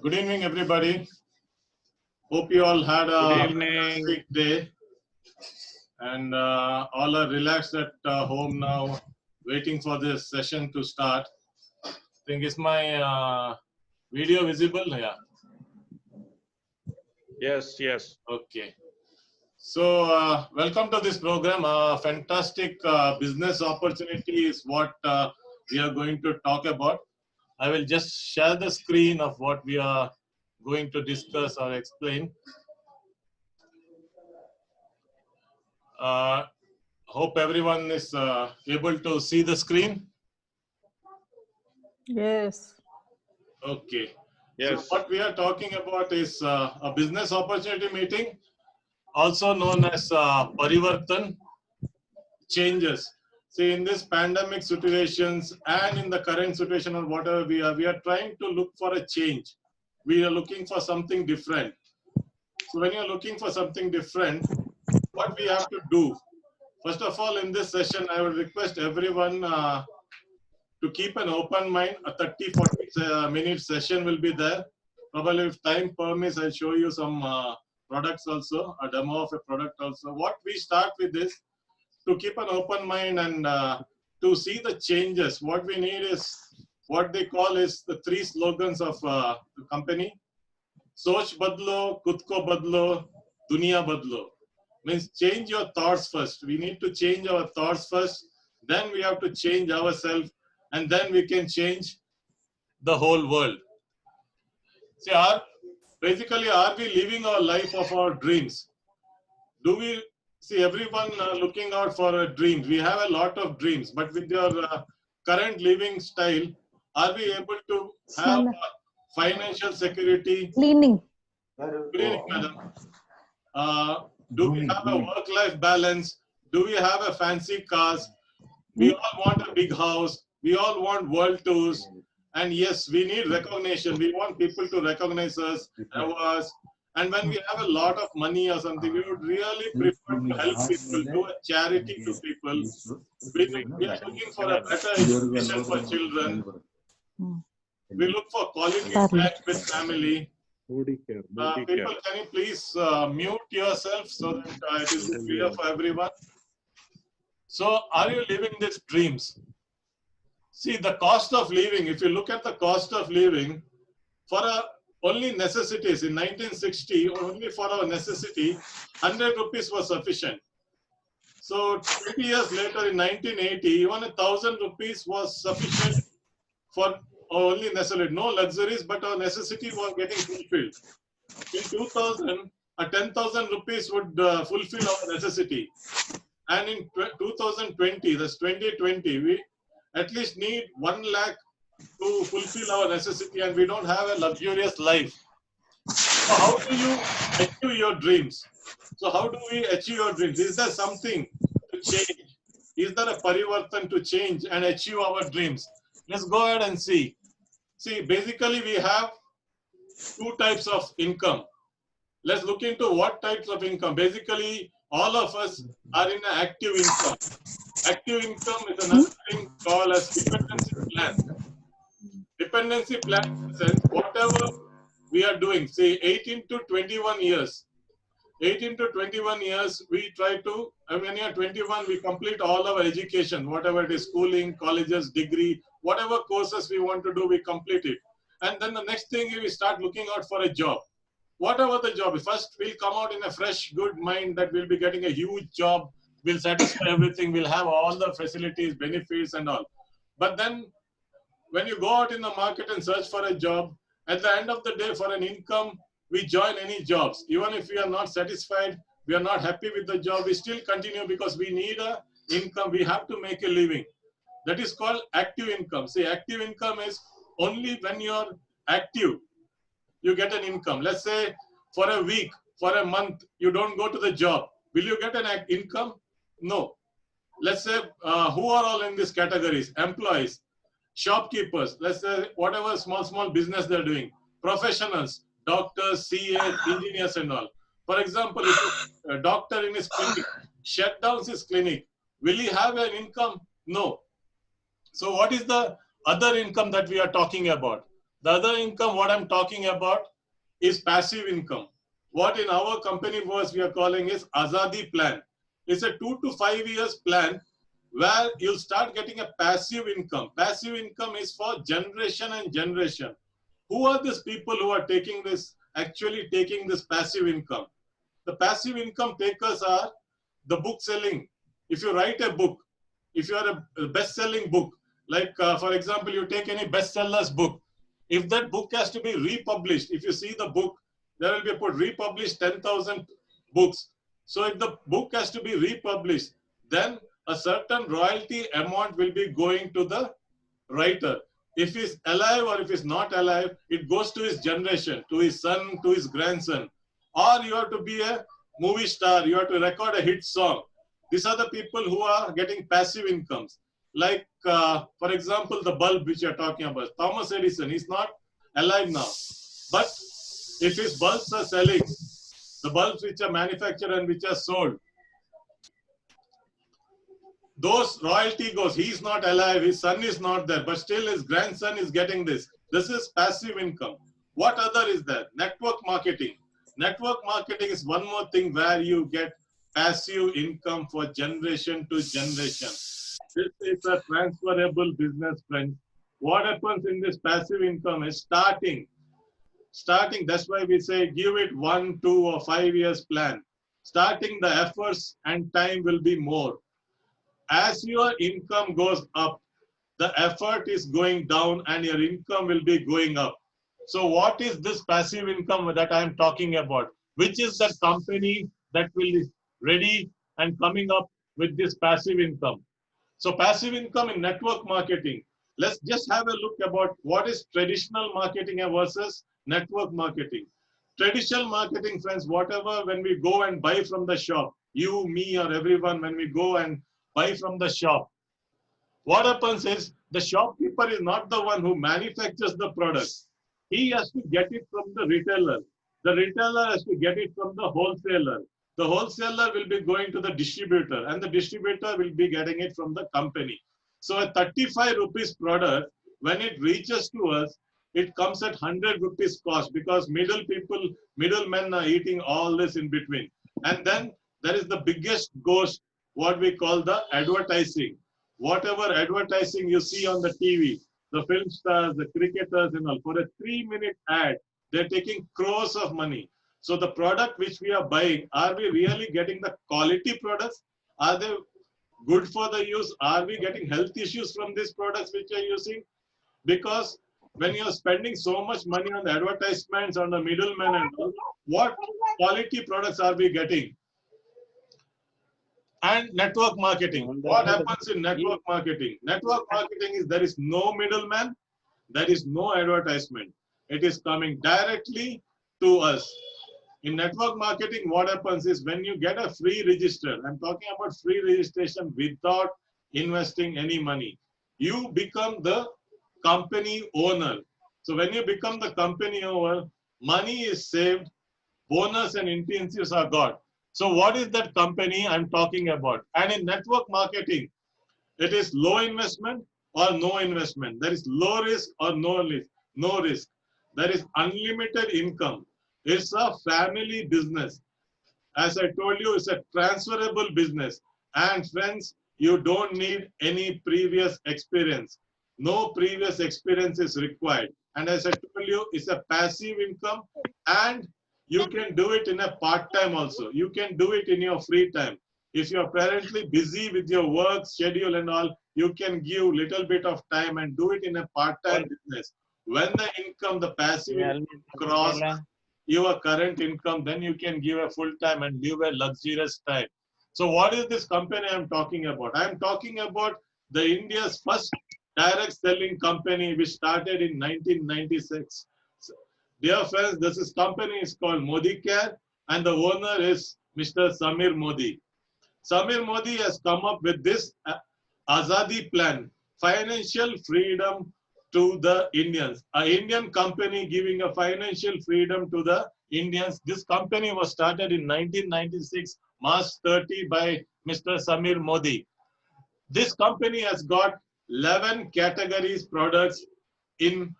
Good evening, everybody. Hope you all had Good a evening. fantastic day and all are relaxed at home now, waiting for this session to start. I think is my video visible? Yeah. Yes. Okay. So, welcome to this program. Fantastic business opportunity is what we are going to talk about. I will just share the screen of what we are going to discuss or explain. Hope everyone is able to see the screen. Yes. Okay. Yes. So what we are talking about is a business opportunity meeting, also known as Parivartan, changes. See, in this pandemic situations and in the current situation or whatever we are trying to look for a change. We are looking for something different. So when you're looking for something different, what we have to do? First of all, in this session, I would request everyone to keep an open mind. A 30-40 minute session will be there. Probably if time permits, I'll show you some products also, a demo of a product also. What we start with is to keep an open mind and to see the changes. What we need is what they call is the three slogans of the company. Soch badlo, khud ko badlo, dunia badlo. Means change your thoughts first. We need to change our thoughts first. Then we have to change ourselves, and then we can change the whole world. See, basically, are we living our life of our dreams? Do we see everyone looking out for a dream? We have a lot of dreams, but with your current living style, are we able to have financial security? Cleaning. Good evening, madam. Do we have a work-life balance? Do we have a fancy cars? We all want a big house. We all want world tours. And yes, we need recognition. We want people to recognize us, awards. And when we have a lot of money or something, we would really prefer to help people, do a charity to people. We are looking for a better education for children. We look for quality time with family. People, can you please mute yourself so that it is clear for everyone? So, are you living these dreams? See, the cost of living, if you look at the cost of living, for only necessities in 1960, only for our necessity, 100 rupees was sufficient. So, 20 years later in 1980, even 1,000 rupees was sufficient for only necessity. No luxuries, but our necessity was getting fulfilled. In 2000, a 10,000 rupees would fulfill our necessity. And in 2020, that's 2020, we at least need 1 lakh to fulfill our necessity, and we don't have a luxurious life. So how do you achieve your dreams? So how do we achieve your dreams? Is there something to change? Is there a parivartan to change and achieve our dreams? Let's go ahead and see. See, basically we have two types of income. Let's look into what types of income. Basically, all of us are in an active income. Active income is another thing called as dependency plan. Dependency plan in the sense, whatever we are doing, say 18 to 21 years. 18 to 21 years, we try to, when you are 21, we complete all our education, whatever it is, schooling, colleges, degree, whatever courses we want to do, we complete it. And then the next thing, we start looking out for a job. Whatever the job is, first we'll come out in a fresh, good mind that we'll be getting a huge job, we'll satisfy everything, we'll have all the facilities, benefits and all. But then when you go out in the market and search for a job, at the end of the day, for an income, we join any jobs. Even if we are not satisfied, we are not happy with the job, we still continue because we need a income, we have to make a living. That is called active income. See, active income is only when you're active, you get an income. Let's say for a week, for a month, you don't go to the job. Will you get an income? No. Let's say who are all in these categories? Employees, shopkeepers, let's say whatever small business they're doing, professionals, doctors, CAs, engineers and all. For example, if a doctor in his clinic shut down his clinic, will he have an income? No. So what is the other income that we are talking about? The other income, what I'm talking about, is passive income. What in our company verse we are calling is Azadi plan. It's a 2 to 5 years plan where you'll start getting a passive income. Passive income is for generation and generation. Who are these people who are taking this, actually taking this passive income? The passive income takers are the book selling. If you write a book, if you are a best-selling book, like for example, you take any bestsellers book, if that book has to be republished, if you see the book, there will be put republished 10,000 books. So if the book has to be republished, then a certain royalty amount will be going to the writer. If he's alive or if he's not alive, it goes to his generation, to his son, to his grandson. Or you have to be a movie star, you have to record a hit song. These are the people who are getting passive incomes. Like, for example, the bulb which you're talking about, Thomas Edison, he's not alive now. But if his bulbs are selling, the bulbs which are manufactured and which are sold, those royalty goes. He's not alive, his son is not there, but still his grandson is getting this. This is passive income. What other is there? Network marketing. Network marketing is one more thing where you get passive income for generation to generation. This is a transferable business, friends. What happens in this passive income is starting. That's why we say give it 1, 2, or 5 years plan. Starting, the efforts and time will be more. As your income goes up, the effort is going down and your income will be going up. So what is this passive income that I'm talking about? Which is the company that will be ready and coming up with this passive income? So passive income in network marketing. Let's just have a look about what is traditional marketing versus network marketing. Traditional marketing, friends, whatever, when we go and buy from the shop, you, me, or everyone, when we go and buy from the shop, what happens is the shopkeeper is not the one who manufactures the product. He has to get it from the retailer. The retailer has to get it from the wholesaler. The wholesaler will be going to the distributor, and the distributor will be getting it from the company. So a 35 rupees product, when it reaches to us, it comes at 100 rupees cost, because middlemen are eating all this in between. And then there is the biggest ghost, what we call the advertising. Whatever advertising you see on the TV, the film stars, the cricketers and all, for a 3-minute ad, they're taking crores of money. So the product which we are buying, are we really getting the quality products? Are they good for the use? Are we getting health issues from these products which we are using? Because when you're spending so much money on the advertisements, on the middlemen and all, what quality products are we getting? And network marketing. What happens in network marketing? Network marketing is there is no middleman, there is no advertisement. It is coming directly to us. In network marketing, what happens is when you get a free register, I'm talking about free registration without investing any money, you become the company owner. So when you become the company owner, money is saved, bonus and incentives are got. So what is that company I'm talking about? And in network marketing, it is low investment or no investment. There is low risk or no risk. No risk. There is unlimited income. It's a family business. As I told you, it's a transferable business. And friends, you don't need any previous experience. No previous experience is required. And as I told you, it's a passive income, and you can do it in a part-time also. You can do it in your free time. If you're apparently busy with your work schedule and all, you can give little bit of time and do it in a part-time business. When the income, the passive income cross your current income, then you can give a full-time and live a luxurious time. So what is this company I'm talking about? I'm talking about the India's first direct selling company, which started in 1996. So, dear friends, this company is called Modicare, and the owner is Mr. Samir Modi. Samir Modi has come up with this Azadi plan, financial freedom to the Indians. An Indian company giving a financial freedom to the Indians. This company was started in 1996, March 30, by Mr. Samir Modi. This company has got 11 categories products in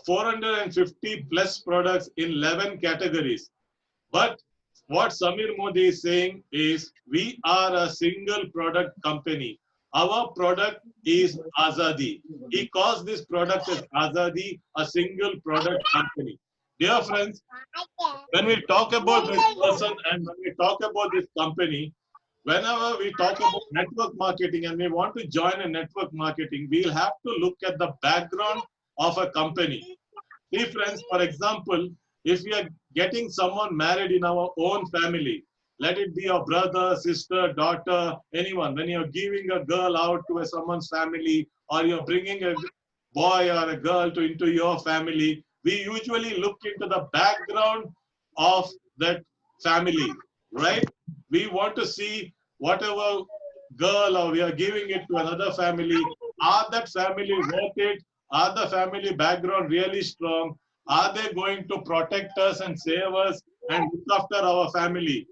450 plus products in 11 categories. But what Samir Modi is saying is, we are a single product company. Our product is Azadi. He calls this product as Azadi, a single product company. Dear friends, when we talk about this person and when we talk about this company, whenever we talk about network marketing and we want to join a network marketing, we'll have to look at the background of a company. See, friends, for example, if we are getting someone married in our own family, let it be your brother, sister, daughter, anyone, when you're giving a girl out to someone's family or you're bringing a boy or a girl into your family, we usually look into the background of that family, right? We want to see whatever girl or we are giving it to another family, are that family worth it? Are the family background really strong? Are they going to protect us and save us and look after our family?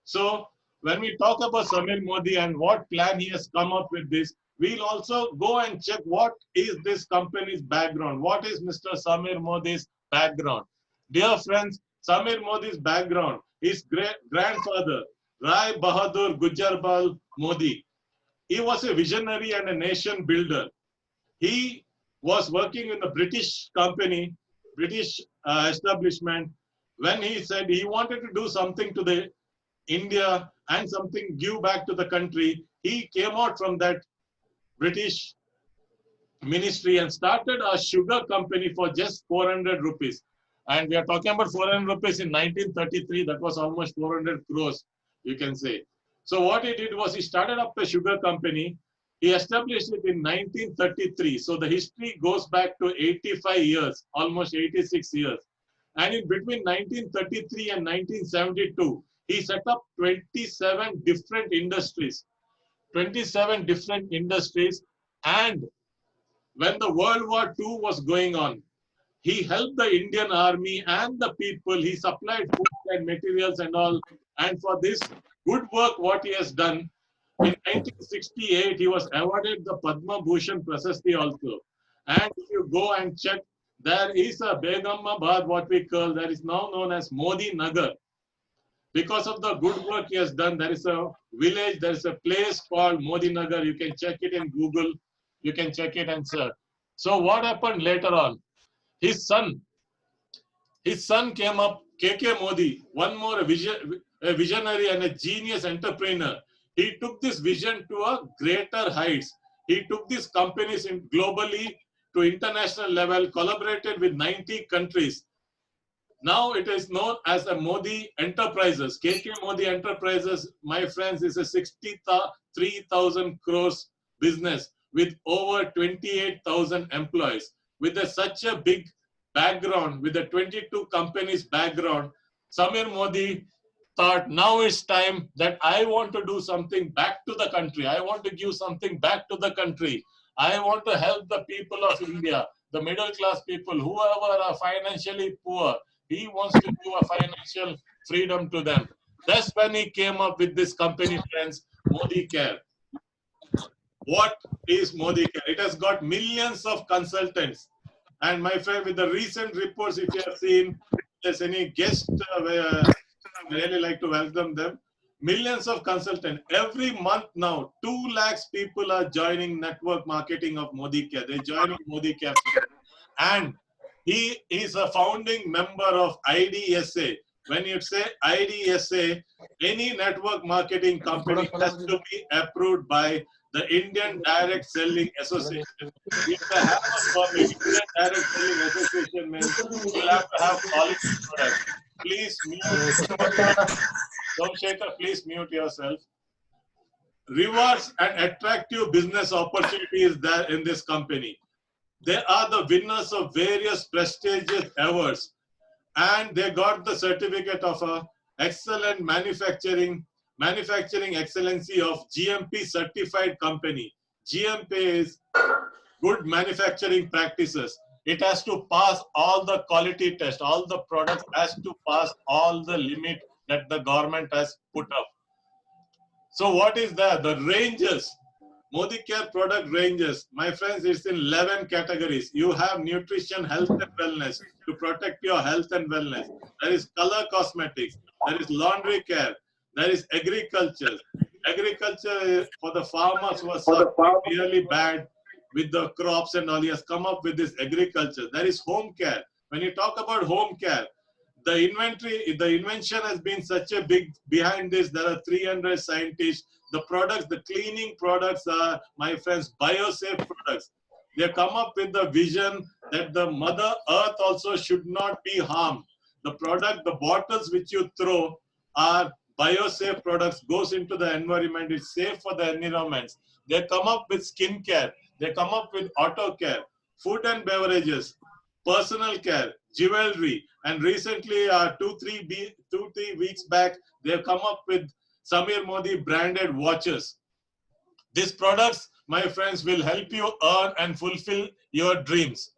So when we talk about Samir Modi and what plan he has come up with this, we'll also go and check what is this company's background. What is Mr. Samir Modi's background? Dear friends, Samir Modi's background, his great grandfather, Rai Bahadur Gujarbal Modi. He was a visionary and a nation builder. He was working in the British company, British establishment, when he said he wanted to do something to the India and something give back to the country. He came out from that British ministry and started a sugar company for just 400 rupees. And we are talking about 400 rupees in 1933. That was almost 400 crores, you can say. So what he did was he started up a sugar company. He established it in 1933. So the history goes back to 85 years, almost 86 years. And in between 1933 and 1972, he set up 27 different industries. 27 different industries. And when the World War II was going on, he helped the Indian army and the people. He supplied food and materials and all. And for this good work, what he has done, in 1968, he was awarded the Padma Bhushan Prasasti also. And if you go and check, there is a Begamabad, what we call, that is now known as Modi Nagar. Because of the good work he has done, there is a village, there is a place called Modi Nagar. You can check it in Google. You can check it and search. So what happened later on? His son came up, KK Modi, one more a visionary and a genius entrepreneur. He took this vision to a greater heights. He took these companies globally to international level, collaborated with 90 countries. Now it is known as the Modi Enterprises. KK Modi Enterprises, my friends, is a 63,000 crores business with over 28,000 employees. With such a big background, with the 22 companies background, Samir Modi thought, now it's time that I want to do something back to the country. I want to give something back to the country. I want to help the people of India, the middle class people, whoever are financially poor. He wants to give a financial freedom to them. That's when he came up with this company, friends, Modi Care. What is Modi Care? It has got millions of consultants. And my friend, with the recent reports, if you have seen, if there's any guest, I really like to welcome them. Millions of consultants. Every month now, 2 lakhs people are joining network marketing of Modi Care. They're joining Modi Care. And he is a founding member of IDSA. When you say IDSA, any network marketing company has to be approved by the Indian Direct Selling Association. If they have a permit, Indian Direct Selling Association means you will have to have quality products. Please mute. Somshekhar, please mute yourself. Rewards and attractive business opportunities there in this company. They are the winners of various prestigious awards, and they got the certificate of a excellent manufacturing excellency of GMP certified company. GMP is good manufacturing practices. It has to pass all the quality tests. All the products has to pass all the limit that the government has put up. So what is that? The ranges. Modi Care product ranges, my friends, it's in 11 categories. You have nutrition, health and wellness to protect your health and wellness. There is color cosmetics. There is laundry care. There is agriculture. Agriculture for the farmers who are suffering really bad with the crops and all. He has come up with this agriculture. There is home care. When you talk about home care, the invention has been such a big behind this. There are 300 scientists. The products, the cleaning products are, my friends, biosafe products. They come up with the vision that the Mother Earth also should not be harmed. The product, the bottles which you throw are biosafe products, goes into the environment, it's safe for the environment. They come up with skin care, they come up with auto care, food and beverages, personal care, jewelry, and recently, 2-3 weeks back, they have come up with Samir Modi branded watches. These products, my friends, will help you earn and fulfill your dreams.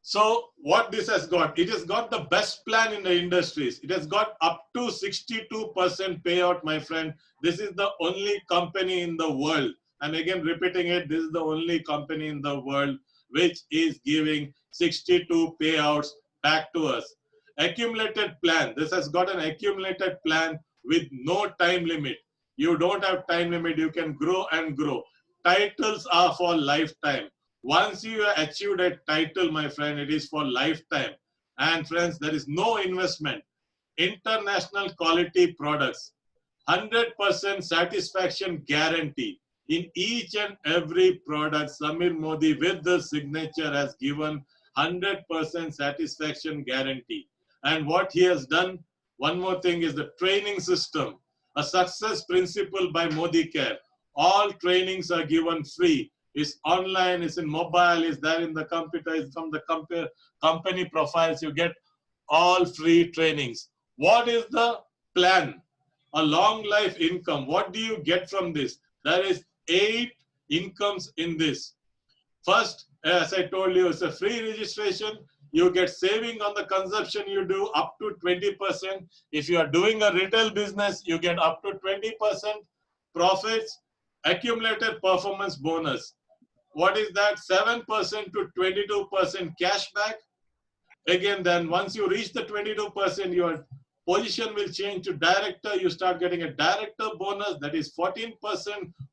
So what this has got, it has got the best plan in the industries. It has got up to 62% payout, my friend. This is the only company in the world. I'm again repeating it. This is the only company in the world which is giving 62 payouts back to us. Accumulated plan. This has got an accumulated plan with no time limit. You don't have time limit. You can grow and grow. Titles are for lifetime. Once you have achieved a title, my friend, it is for lifetime. And friends, there is no investment. International quality products. 100% satisfaction guarantee. In each and every product, Samir Modi with the signature has given 100% satisfaction guarantee. And what he has done, one more thing is the training system. A success principle by Modi Care. All trainings are given free. It's online, it's in mobile, it's there in the computer, it's from the company profiles. You get all free trainings. What is the plan? A long life income. What do you get from this? There is 8 incomes in this. First, as I told you, it's a free registration. You get saving on the consumption you do up to 20%. If you are doing a retail business, you get up to 20% profits. Accumulated performance bonus. What is that? 7% to 22% cashback. Again, then once you reach the 22%, your position will change to director. You start getting a director bonus, that is 14%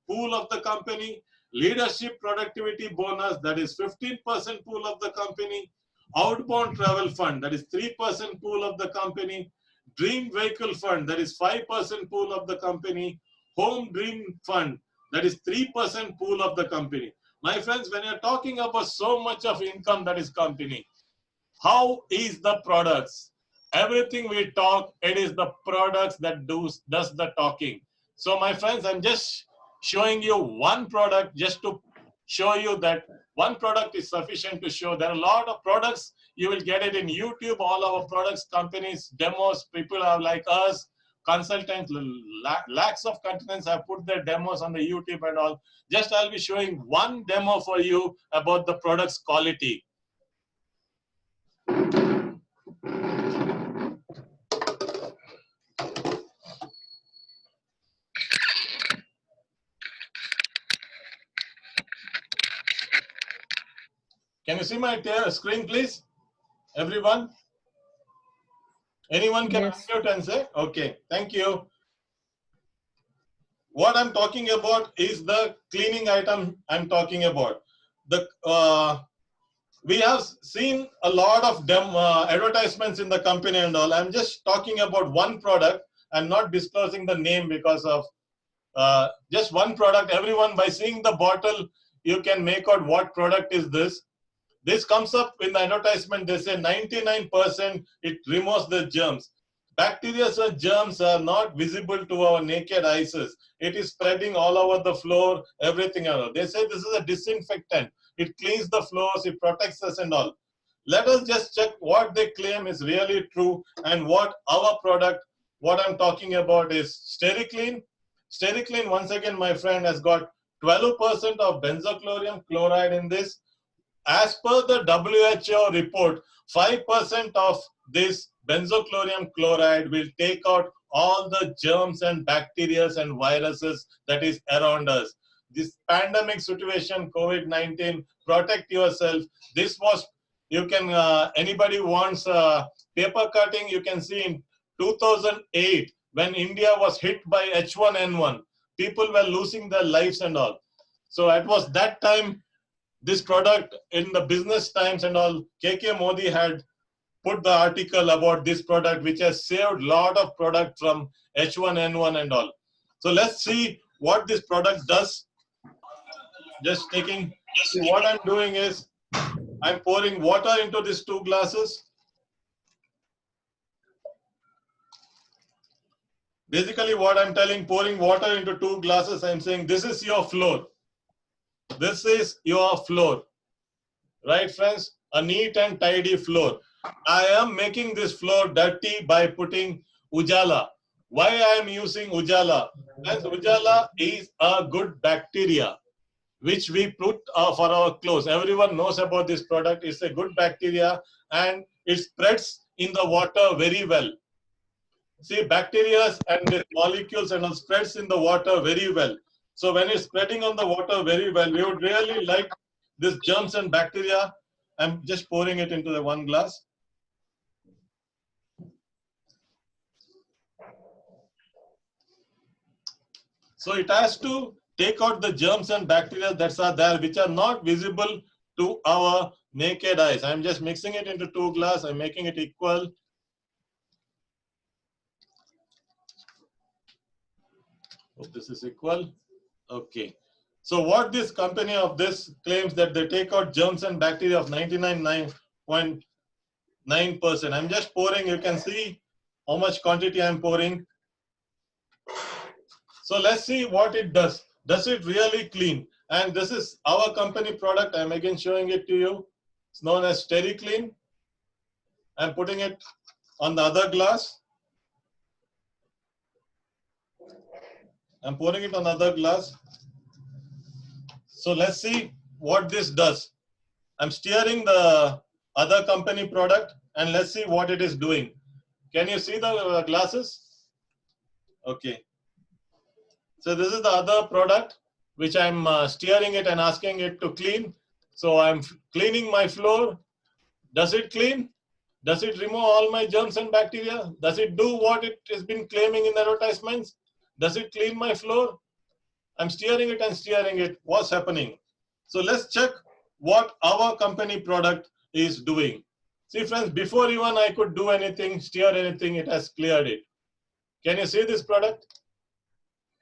pool of the company. Leadership productivity bonus, that is 15% pool of the company. Outbound travel fund, that is 3% pool of the company. Dream vehicle fund, that is 5% pool of the company. Home dream fund, that is 3% pool of the company. My friends, when you're talking about so much of income that is company, how is the products? Everything we talk, it is the products that does the talking. So my friends, I'm just showing you one product just to show you that one product is sufficient to show. There are a lot of products. You will get it in YouTube, all our products, companies, demos, people are like us, consultants, lakhs of consultants have put their demos on the YouTube and all. Just I'll be showing one demo for you about the product's quality. Can you see my screen, please? Everyone? Anyone can unmute and say, okay, thank you. What I'm talking about is the cleaning item I'm talking about. We have seen a lot of advertisements in the company and all. I'm just talking about one product. I'm not disclosing the name because of just one product. Everyone, by seeing the bottle, you can make out what product is this. This comes up in the advertisement. They say 99% it removes the germs. Bacteria and germs are not visible to our naked eyes. It is spreading all over the floor, everything. They say this is a disinfectant. It cleans the floors, it protects us and all. Let us just check what they claim is really true and what our product, what I'm talking about is Stericlean. Stericlean, once again, my friend, has got 12% of benzochlorium chloride in this. As per the WHO report, 5% of this benzochlorium chloride will take out all the germs and bacteria and viruses that is around us. this pandemic situation, COVID-19, protect yourself. This was, you can, anybody wants paper cutting, you can see in 2008, when India was hit by H1N1, people were losing their lives and all. So it was that time, this product in the Business Times and all, KK Modi had put the article about this product, which has saved a lot of product from H1N1 and all. So let's see what this product does. Just taking, see what I'm doing is, I'm pouring water into these 2 glasses. Basically what I'm telling, pouring water into 2 glasses, I'm saying this is your floor. This is your floor. Right, friends? A neat and tidy floor. I am making this floor dirty by putting Ujala. Why I am using Ujala? As Ujala is a good bacteria which we put for our clothes. Everyone knows about this product. It's a good bacteria and it spreads in the water very well. See, bacteria and the molecules and all spreads in the water very well. So when it's spreading on the water very well, we would really like this germs and bacteria. I'm just pouring it into the 1 glass. So it has to take out the germs and bacteria that are there, which are not visible to our naked eyes. I'm just mixing it into 2 glasses. I'm making it equal. Hope this is equal. Okay. So what this company of this claims that they take out germs and bacteria of 99.9%. I'm just pouring. You can see how much quantity I'm pouring. So let's see what it does. Does it really clean? And this is our company product. I'm again showing it to you. It's known as SteriClean. I'm putting it on the other glass. I'm pouring it on the other glass. So let's see what this does. I'm stirring the other company product and let's see what it is doing. Can you see the glasses? Okay. So this is the other product which I'm stirring it and asking it to clean. So I'm cleaning my floor. Does it clean? Does it remove all my germs and bacteria? Does it do what it has been claiming in the advertisements? Does it clean my floor? I'm stirring it and stirring it. What's happening? So let's check what our company product is doing. See friends, before even I could do anything, stir anything, it has cleared it. Can you see this product?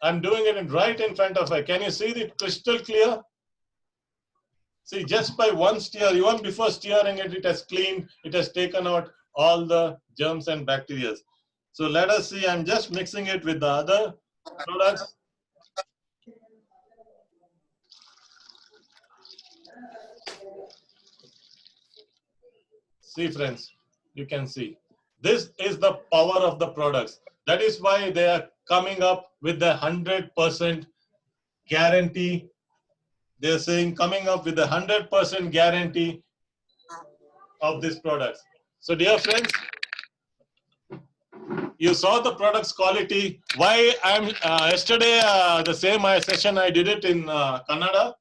I'm doing it right in front of her. Can you see it crystal clear? See, just by one stir, even before stirring it, it has cleaned, it has taken out all the germs and bacteria. So let us see, I'm just mixing it with the other products. See friends, you can see. This is the power of the products. That is why they are coming up with the 100% guarantee. They're saying coming up with the 100% guarantee of these products. So dear friends, you saw the product's quality. Why I'm yesterday the same session I did it in Kannada.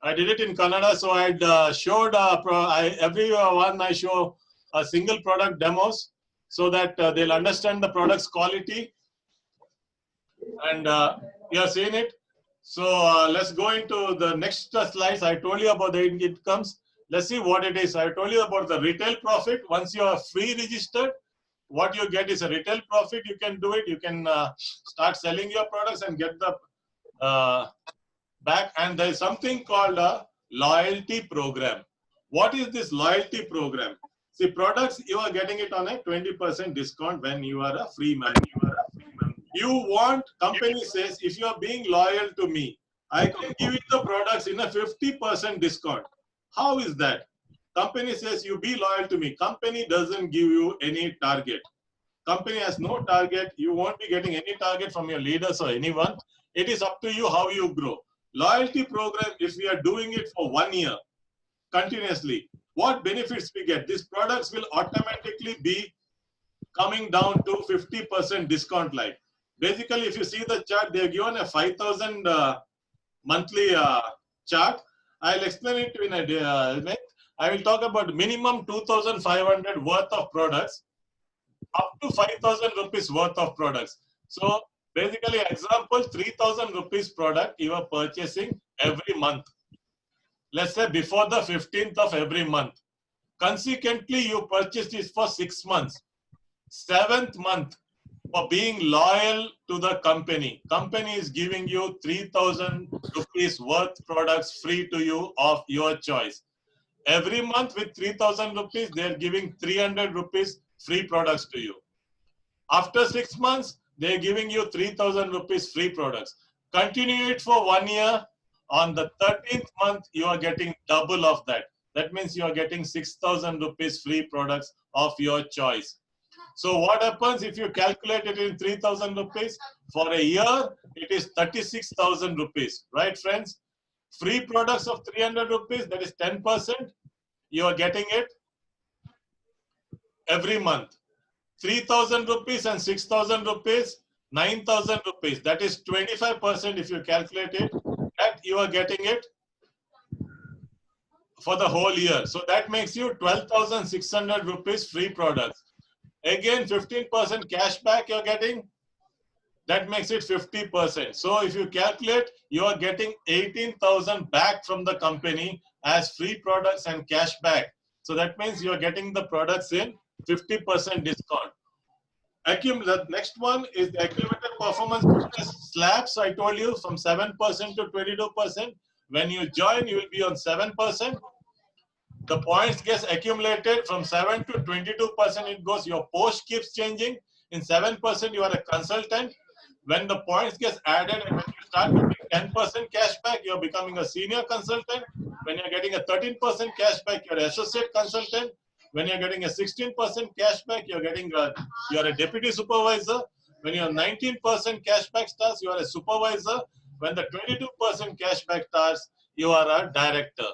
I did it in Kannada, so I showed everyone I show a single product demos so that they'll understand the product's quality. And you have seen it. So let's go into the next slides. I told you about the incomes. Let's see what it is. I told you about the retail profit. Once you are free registered, what you get is a retail profit. You can do it. You can start selling your products and get the back. And there is something called a loyalty program. What is this loyalty program? See, products, you are getting it on a 20% discount when you are a free member. You want, company says, if you are being loyal to me, I can give you the products in a 50% discount. How is that? Company says you be loyal to me. Company doesn't give you any target. Company has no target. You won't be getting any target from your leaders or anyone. It is up to you how you grow. Loyalty program, if we are doing it for 1 year continuously, what benefits we get? These products will automatically be coming down to 50% discount like. Basically, if you see the chart, they have given a 5,000 monthly chart. I'll explain it in a minute. I will talk about minimum 2,500 worth of products up to 5,000 rupees worth of products. So basically, example, 3,000 rupees product you are purchasing every month. Let's say before the 15th of every month. Consequently, you purchased this for 6 months. 7th month, for being loyal to the company, company is giving you 3,000 rupees worth products free to you of your choice. Every month with 3,000 rupees, they are giving 300 rupees free products to you. After 6 months, they are giving you 3,000 rupees free products. Continue it for 1 year. On the 13th month, you are getting double of that. That means you are getting 6,000 rupees free products of your choice. So what happens if you calculate it in 3,000 rupees? For a year, it is 36,000 rupees. Right, friends? Free products of 300 rupees, that is 10%. You are getting it every month. 3,000 rupees and 6,000 rupees, 9,000 rupees. That is 25% if you calculate it. That you are getting it for the whole year. So that makes you 12,600 rupees free products. Again, 15% cash back you're getting. That makes it 50%. So if you calculate, you are getting 18,000 back from the company as free products and cash back. So that means you are getting the products in 50% discount. The next one is the accumulated performance bonus slabs. I told you from 7% to 22%. When you join, you will be on 7%. The points gets accumulated from 7 to 22%. It goes. Your post keeps changing. In 7%, you are a consultant. When the points gets added and when you start getting 10% cash back, you're becoming a senior consultant. When you're getting a 13% cash back, you're an associate consultant. When you're getting a 16% cash back, you're a deputy supervisor. When your 19% cash back starts, you are a supervisor. When the 22% cash back starts, you are a director.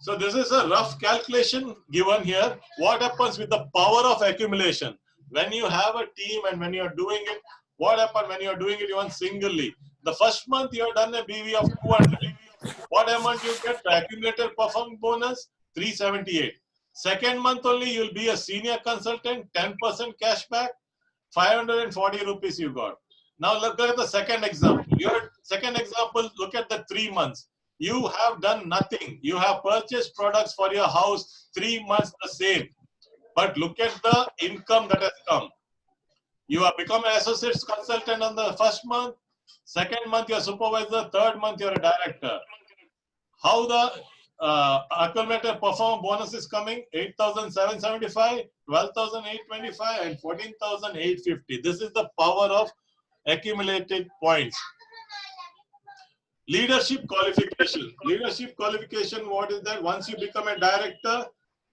So this is a rough calculation given here. What happens with the power of accumulation? When you have a team and when you're doing it, what happens when you're doing it even singly? The first month you have done a BV of 200. What amount you get? The accumulated performance bonus, 378. Second month only you'll be a senior consultant, 10% cash back, 540 rupees you got. Now look at the second example. Your second example, look at the 3 months. You have done nothing. You have purchased products for your house 3 months the same. But look at the income that has come. You have become an associate consultant on the first month. Second month, you're a supervisor. Third month, you're a director. How the accumulated performance bonus is coming? 8,775, 12,825, and 14,850. This is the power of accumulated points. Leadership qualification. Leadership qualification, what is that? Once you become a director,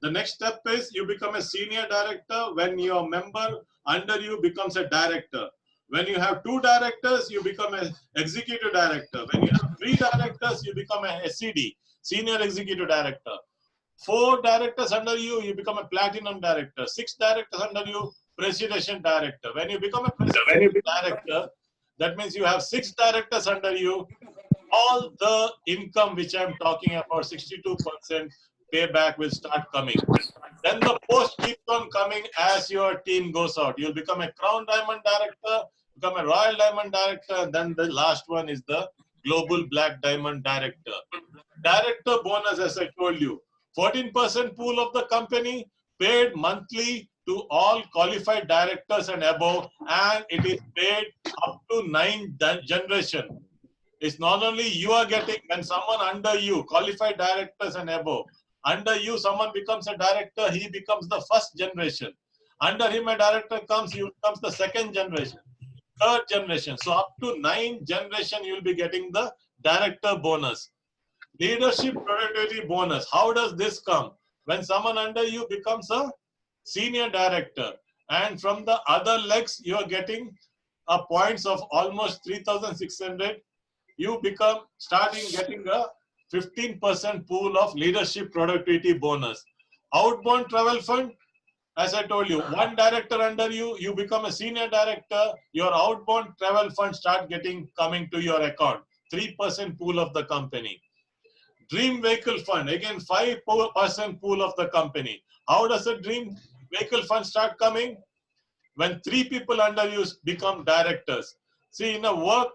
the next step is you become a senior director. When your member under you becomes a director. When you have 2 directors, you become an executive director. When you have 3 directors, you become a SED, senior executive director. 4 directors under you, you become a platinum director. 6 directors under you, presidential director. When you become a presidential director, that means you have 6 directors under you. All the income which I'm talking about, 62% payback will start coming. Then the post keeps on coming as your team goes out. You'll become a Crown Diamond Director, become a Royal Diamond Director, and then the last one is the Global Black Diamond Director. Director bonus, as I told you, 14% pool of the company, paid monthly to all qualified directors and above, and it is paid up to 9 generation. It's not only you are getting, when someone under you, qualified directors and above, under you someone becomes a director, he becomes the first generation. Under him a director comes, he becomes the second generation, third generation. So up to 9 generation you will be getting the director bonus. Leadership productivity bonus. How does this come? When someone under you becomes a senior director, and from the other legs you are getting a points of almost 3,600. You become starting getting a 15% pool of leadership productivity bonus. Outbound travel fund, As I told you, one director under you, you become a senior director, your outbound travel fund start coming to your account. 3% pool of the company. Dream vehicle fund, again 5% pool of the company. How does a dream vehicle fund start coming? When 3 people under you become directors. See, in a work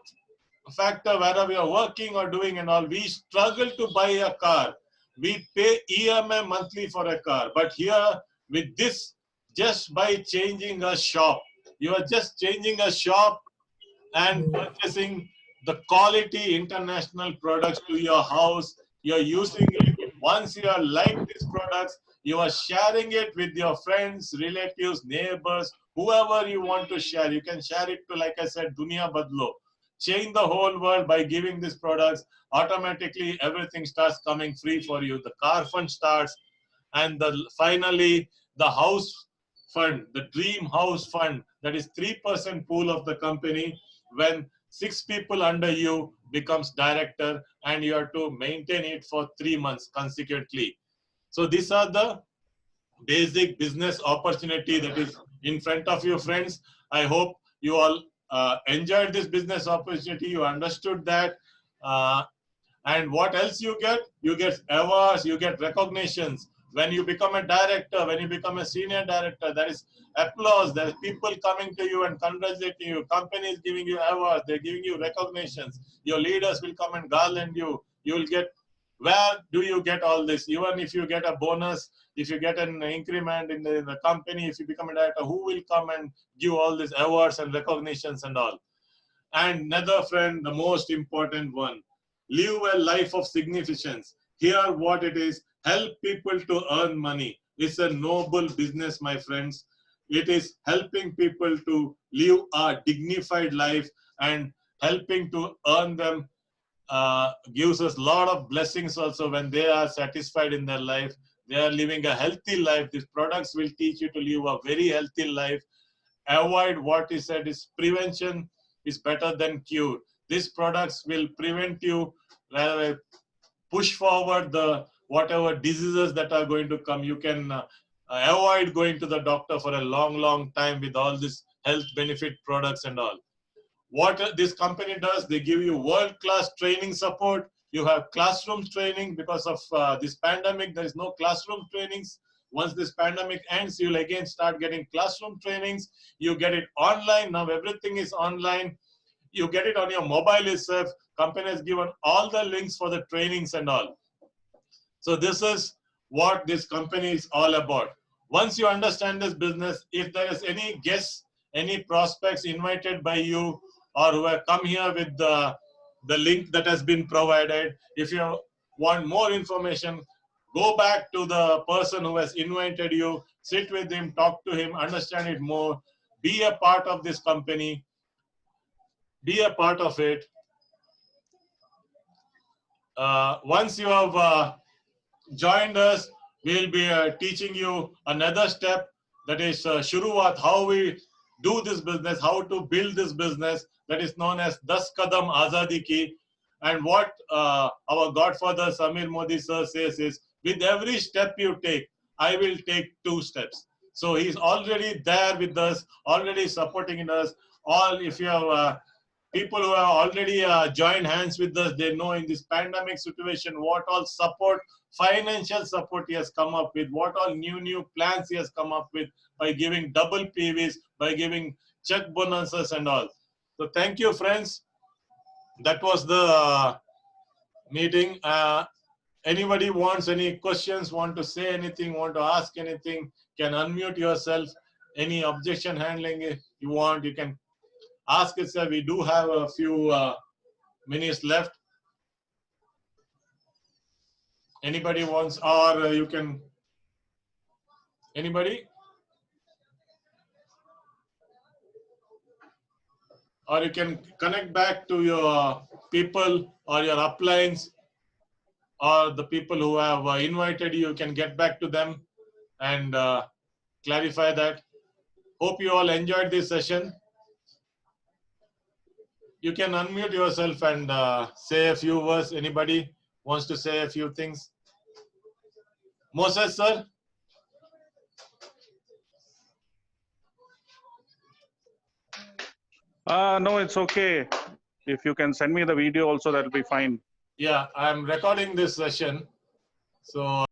factor, whether we are working or doing and all, we struggle to buy a car. We pay EMI monthly for a car. But here, with this, just by changing a shop, you are just changing a shop and purchasing the quality international products to your house. You're using it. Once you are like these products, you are sharing it with your friends, relatives, neighbors, whoever you want to share. You can share it to, like I said, Dunia Badlo. Change the whole world by giving these products. Automatically, everything starts coming free for you. The car fund starts, and finally, the house fund, the dream house fund, that is 3% pool of the company. When 6 people under you becomes director, and you have to maintain it for 3 months consecutively. So these are the basic business opportunity that is in front of you, friends. I hope you all enjoyed this business opportunity. You understood that. And what else you get? You get awards, you get recognitions. When you become a director, when you become a senior director, there is applause. There is people coming to you and congratulating you. Companies giving you awards. They're giving you recognitions. Your leaders will come and garland you. You will get, where do you get all this? Even if you get a bonus, if you get an increment in the company, if you become a director, who will come and give all these awards and recognitions and all? And another friend, the most important one, live a life of significance. Here what it is, help people to earn money. It's a noble business, my friends. It is helping people to live a dignified life, and helping to earn them gives us a lot of blessings also. When they are satisfied in their life, they are living a healthy life. These products will teach you to live a very healthy life. Avoid what is said is prevention is better than cure. These products will prevent you, rather push forward the whatever diseases that are going to come. You can avoid going to the doctor for a long time with all these health benefit products and all. What this company does, they give you world-class training support. You have classroom training. Because of this pandemic, there is no classroom trainings. Once this pandemic ends, you'll again start getting classroom trainings. You get it online. Now everything is online. You get it on your mobile itself. Company has given all the links for the trainings and all. So this is what this company is all about. Once you understand this business, if there is any guests, any prospects invited by you, or who have come here with the link that has been provided, if you want more information, go back to the person who has invited you, sit with him, talk to him, understand it more, be a part of this company, be a part of it. Once you have joined us, we'll be teaching you another step, that is Shuruat, how we do this business, how to build this business, that is known as Das Kadam Azadi Ki. And what our Godfather Samir Modi sir says is, with every step you take, I will take 2 steps. So he's already there with us, already supporting us. All, if you have people who have already joined hands with us, they know in this pandemic situation what all support, financial support he has come up with, what all new plans he has come up with, by giving double PVs, by giving check bonuses and all. So thank you, friends. That was the meeting. Anybody wants any questions, want to say anything, want to ask anything, can unmute yourself. Any objection handling you want, you can ask it, sir. We do have a few minutes left. Anybody wants, or you can, anybody? Or you can connect back to your people or your uplines, or the people who have invited you, can get back to them and clarify that. Hope you all enjoyed this session. You can unmute yourself and say a few words. Anybody wants to say a few things? Moses, sir? No, it's okay. If you can send me the video also, that'll be fine. Yeah, I'm recording this session. So